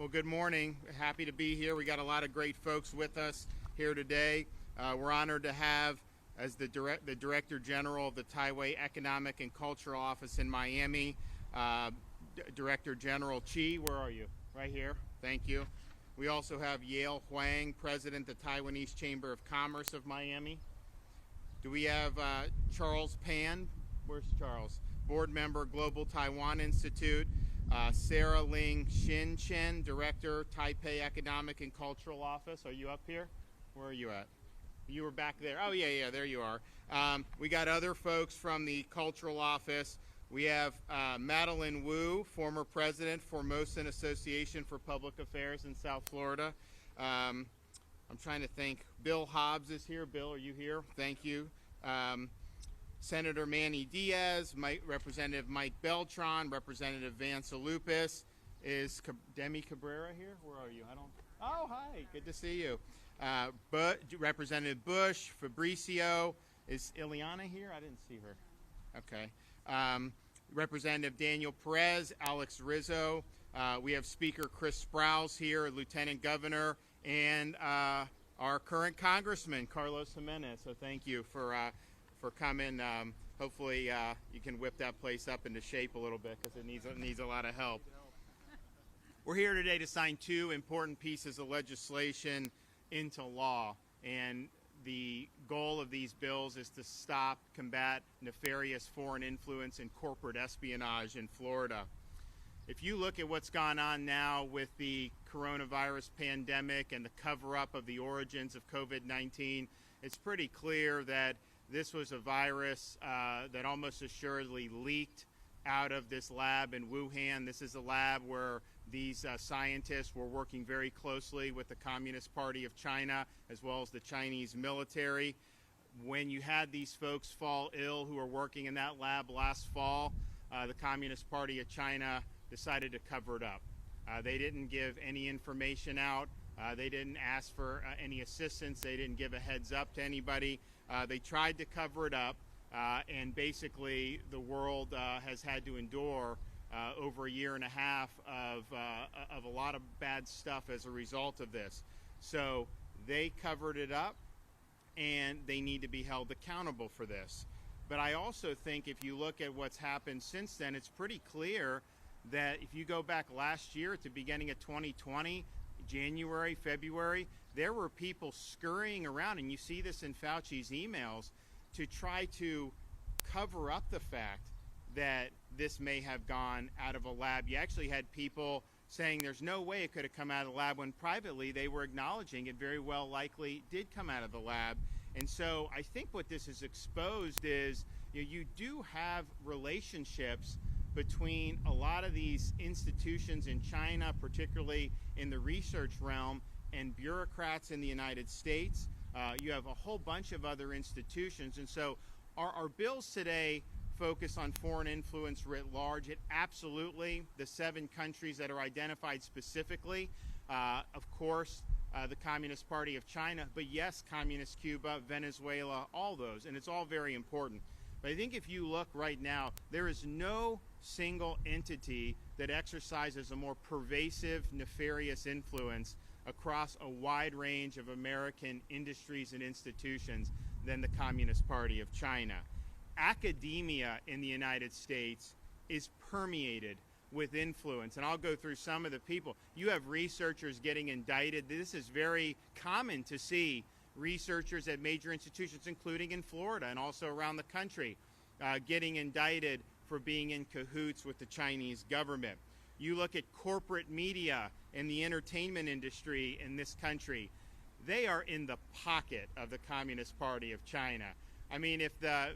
Well, good morning. Happy to be here. We got a lot of great folks with us here today. We're honored to have as the Director General of the Taiwan Economic and Cultural Office in Miami, Director General Chi. Where are you? Right here. Thank you. We also have Yale Huang, President of the Taiwanese Chamber of Commerce of Miami. Do we have Charles Pan? Where's Charles? Board Member, Global Taiwan Institute. Sarah Ling Shin Chen, Director, Taipei Economic and Cultural Office. Are you up here? Where are you at? You were back there. Oh, yeah, there you are. We got other folks from the Cultural Office. We have Madeline Wu, former president, Formosan Association for Public Affairs in South Florida. I'm trying to think. Bill Hobbs is here. Bill, are you here? Thank you. Senator Manny Diaz, Representative Mike Beltran, Representative Vance Lupus. Is Demi Cabrera here? Where are you? Oh, hi. Good to see you. Representative Bush, Fabricio. Is Ileana here? I didn't see her. Okay. Representative Daniel Perez, Alex Rizzo. We have Speaker Chris Sprouse here, Lieutenant Governor, and our current Congressman, Carlos Jimenez. So thank you for coming. Hopefully you can whip that place up into shape a little bit because it needs a lot of help. We're here today to sign two important pieces of legislation into law, and the goal of these bills is to stop, combat nefarious foreign influence and corporate espionage in Florida. If you look at what's gone on now with the coronavirus pandemic and the cover-up of the origins of COVID-19, it's pretty clear that this was a virus that almost assuredly leaked out of this lab in Wuhan. This is a lab where these scientists were working very closely with the Communist Party of China as well as the Chinese military. When you had these folks fall ill who were working in that lab last fall, the Communist Party of China decided to cover it up. They didn't give any information out. They didn't ask for any assistance. They didn't give a heads up to anybody. They tried to cover it up, and basically the world has had to endure over a year and a half of a lot of bad stuff as a result of this. So they covered it up, and they need to be held accountable for this. But I also think if you look at what's happened since then, it's pretty clear that if you go back last year at the beginning of 2020, January, February, there were people scurrying around, and you see this in Fauci's emails, to try to cover up the fact that this may have gone out of a lab. You actually had people saying there's no way it could have come out of the lab, when privately they were acknowledging it very well likely did come out of the lab. And so I think what this has exposed is you do have relationships between a lot of these institutions in China, particularly in the research realm, and bureaucrats in the United States. You have a whole bunch of other institutions. And so our bills today focus on foreign influence writ large. It absolutely, the 7 countries that are identified specifically, of course, the Communist Party of China, but yes, Communist Cuba, Venezuela, all those, and it's all very important. But I think if you look right now, there is no single entity that exercises a more pervasive, nefarious influence across a wide range of American industries and institutions than the Communist Party of China. Academia in the United States is permeated with influence, and I'll go through some of the people. You have researchers getting indicted. This is very common to see researchers at major institutions, including in Florida and also around the country, getting indicted for being in cahoots with the Chinese government. You look at corporate media and the entertainment industry in this country, they are in the pocket of the Communist Party of China. I mean, if the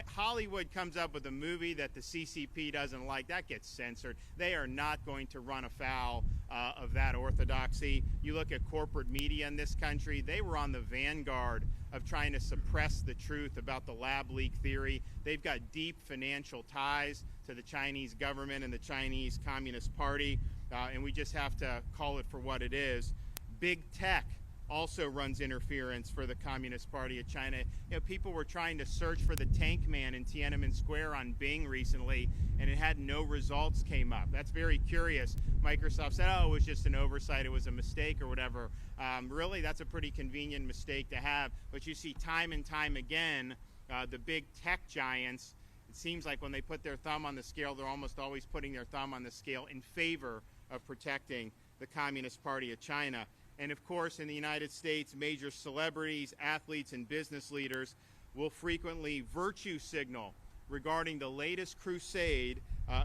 Hollywood comes up with a movie that the CCP doesn't like, that gets censored. They are not going to run afoul of that orthodoxy. You look at corporate media in this country, they were on the vanguard of trying to suppress the truth about the lab leak theory. They've got deep financial ties to the Chinese government and the Chinese Communist Party, and we just have to call it for what it is. Big tech also runs interference for the Communist Party of China. People were trying to search for the Tank Man in Tiananmen Square on Bing recently, and it had no results came up. That's very curious. Microsoft said, oh, it was just an oversight, it was a mistake or whatever. Really, that's a pretty convenient mistake to have. But you see time and time again, the big tech giants, it seems like when they put their thumb on the scale, they're almost always putting their thumb on the scale in favor of protecting the Communist Party of China. And of course, in the United States, major celebrities, athletes, and business leaders will frequently virtue signal regarding the latest crusade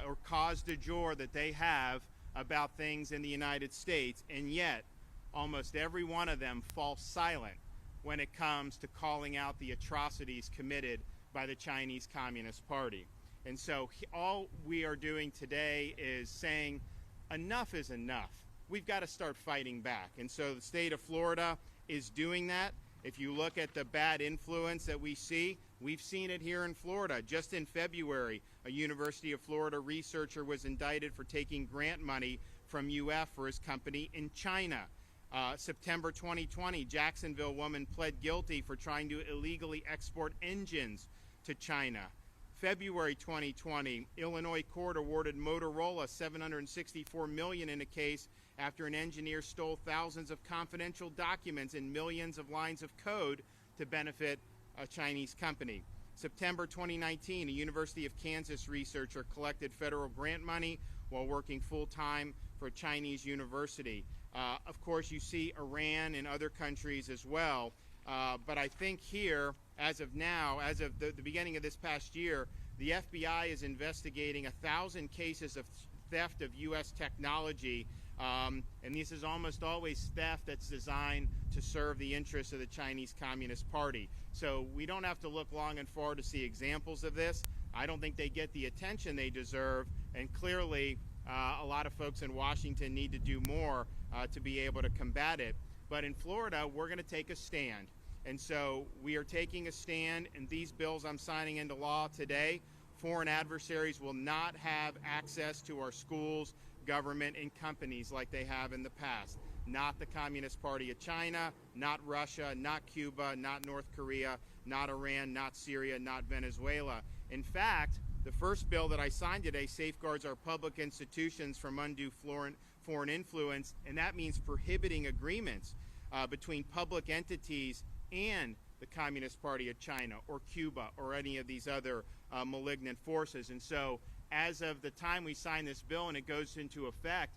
or cause du jour that they have about things in the United States. And yet, almost every one of them falls silent when it comes to calling out the atrocities committed by the Chinese Communist Party. And so all we are doing today is saying enough is enough. We've got to start fighting back. And so the state of Florida is doing that. If you look at the bad influence that we see, we've seen it here in Florida. Just in February, a University of Florida researcher was indicted for taking grant money from UF for his company in China. September 2020, Jacksonville woman pled guilty for trying to illegally export engines to China. February 2020, Illinois court awarded Motorola $764 million in a case after an engineer stole thousands of confidential documents and millions of lines of code to benefit a Chinese company. September 2019, a University of Kansas researcher collected federal grant money while working full-time for a Chinese university. Of course, you see Iran and other countries as well. But I think here, as of now, as of the beginning of this past year, the FBI is investigating 1,000 cases of theft of U.S. technology. And this is almost always theft that's designed to serve the interests of the Chinese Communist Party. So we don't have to look long and far to see examples of this. I don't think they get the attention they deserve. And clearly, a lot of folks in Washington need to do more to be able to combat it. But in Florida, we're going to take a stand. And so we are taking a stand, and these bills I'm signing into law today, foreign adversaries will not have access to our schools, government, and companies like they have in the past. Not the Communist Party of China, not Russia, not Cuba, not North Korea, not Iran, not Syria, not Venezuela. In fact, the first bill that I signed today safeguards our public institutions from undue foreign influence, and that means prohibiting agreements between public entities and the Communist Party of China or Cuba or any of these other malignant forces. And so as of the time we sign this bill and it goes into effect,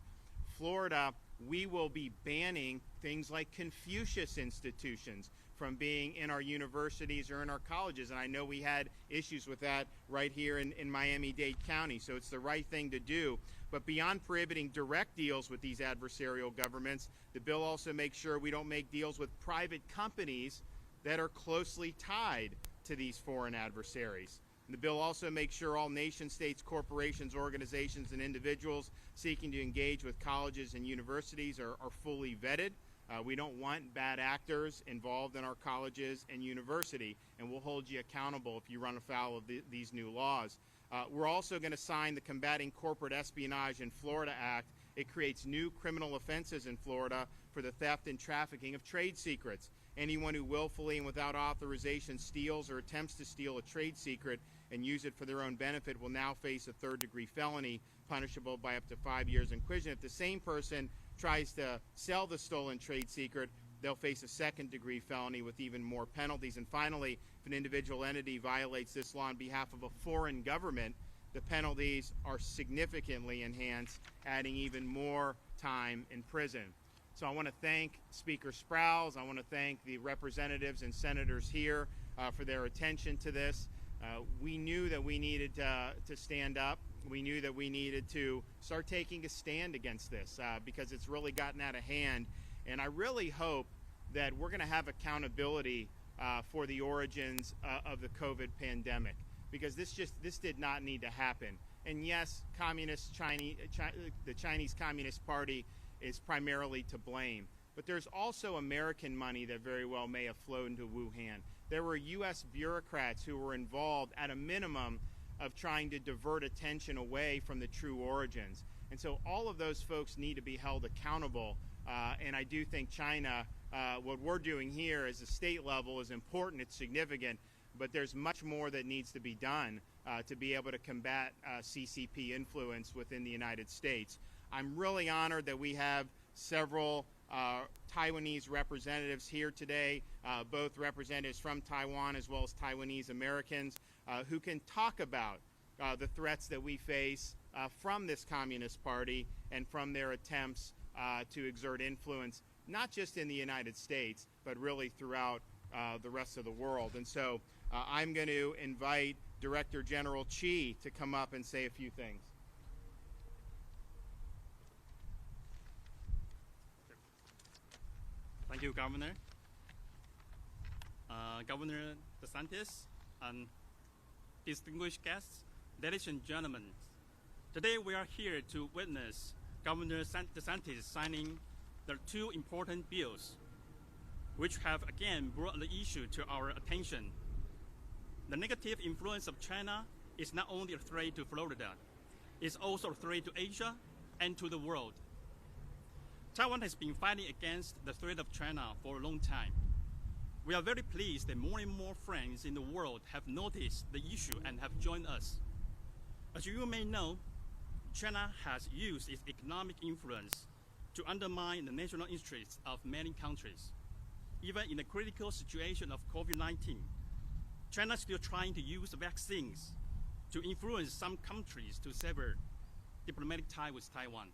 Florida, we will be banning things like Confucius institutions from being in our universities or in our colleges. And I know we had issues with that right here in Miami-Dade County, so it's the right thing to do. But beyond prohibiting direct deals with these adversarial governments, the bill also makes sure we don't make deals with private companies that are closely tied to these foreign adversaries. And the bill also makes sure all nation states, corporations, organizations, and individuals seeking to engage with colleges and universities are fully vetted. We don't want bad actors involved in our colleges and university, and we'll hold you accountable if you run afoul of these new laws. We're also going to sign the Combating Corporate Espionage in Florida Act. It creates new criminal offenses in Florida for the theft and trafficking of trade secrets. Anyone who willfully and without authorization steals or attempts to steal a trade secret and use it for their own benefit will now face a third-degree felony, punishable by up to 5 years in prison. If the same person tries to sell the stolen trade secret, they'll face a second-degree felony with even more penalties. And finally, if an individual entity violates this law on behalf of a foreign government, the penalties are significantly enhanced, adding even more time in prison. So I want to thank Speaker Sprowls. I want to thank the representatives and senators here for their attention to this. We knew that we needed to stand up. We knew that we needed to start taking a stand against this because it's really gotten out of hand. And I really hope that we're going to have accountability for the origins of the COVID pandemic, because this did not need to happen. And yes, the Chinese Communist Party is primarily to blame, but there's also American money that very well may have flowed into Wuhan. There were U.S. bureaucrats who were involved at a minimum of trying to divert attention away from the true origins. And so all of those folks need to be held accountable. And I do think China what we're doing here as a state level is important, it's significant, but there's much more that needs to be done to be able to combat CCP influence within the United States. I'm really honored that we have several Taiwanese representatives here today, both representatives from Taiwan as well as Taiwanese Americans, who can talk about the threats that we face from this Communist Party and from their attempts to exert influence, not just in the United States, but really throughout the rest of the world. And so I'm going to invite Director General Chi to come up and say a few things. Thank you, Governor. Governor DeSantis and distinguished guests, ladies and gentlemen, today we are here to witness Governor DeSantis signing the two important bills, which have again brought the issue to our attention. The negative influence of China is not only a threat to Florida, it's also a threat to Asia and to the world. Taiwan has been fighting against the threat of China for a long time. We are very pleased that more and more friends in the world have noticed the issue and have joined us. As you may know, China has used its economic influence to undermine the national interests of many countries. Even in the critical situation of COVID-19, China is still trying to use vaccines to influence some countries to sever diplomatic ties with Taiwan.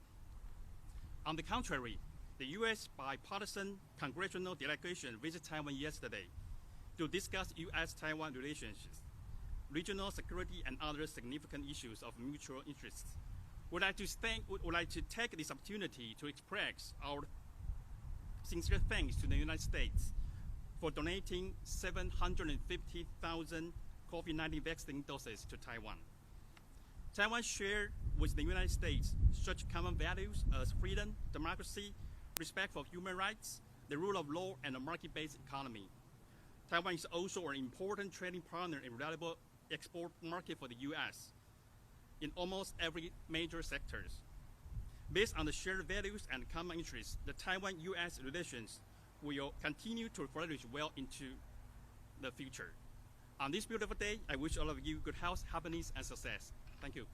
On the contrary, the U.S. bipartisan congressional delegation visited Taiwan yesterday to discuss U.S.-Taiwan relations, regional security, and other significant issues of mutual interest. Would like to take this opportunity to express our sincere thanks to the United States for donating 750,000 COVID-19 vaccine doses to Taiwan. Taiwan shared with the United States such common values as freedom, democracy, respect for human rights, the rule of law, and a market-based economy. Taiwan is also an important trading partner and reliable export market for the U.S. in almost every major sectors. Based on the shared values and common interests, the Taiwan-U.S. relations will continue to flourish well into the future. On this beautiful day, I wish all of you good health, happiness, and success. Thank you.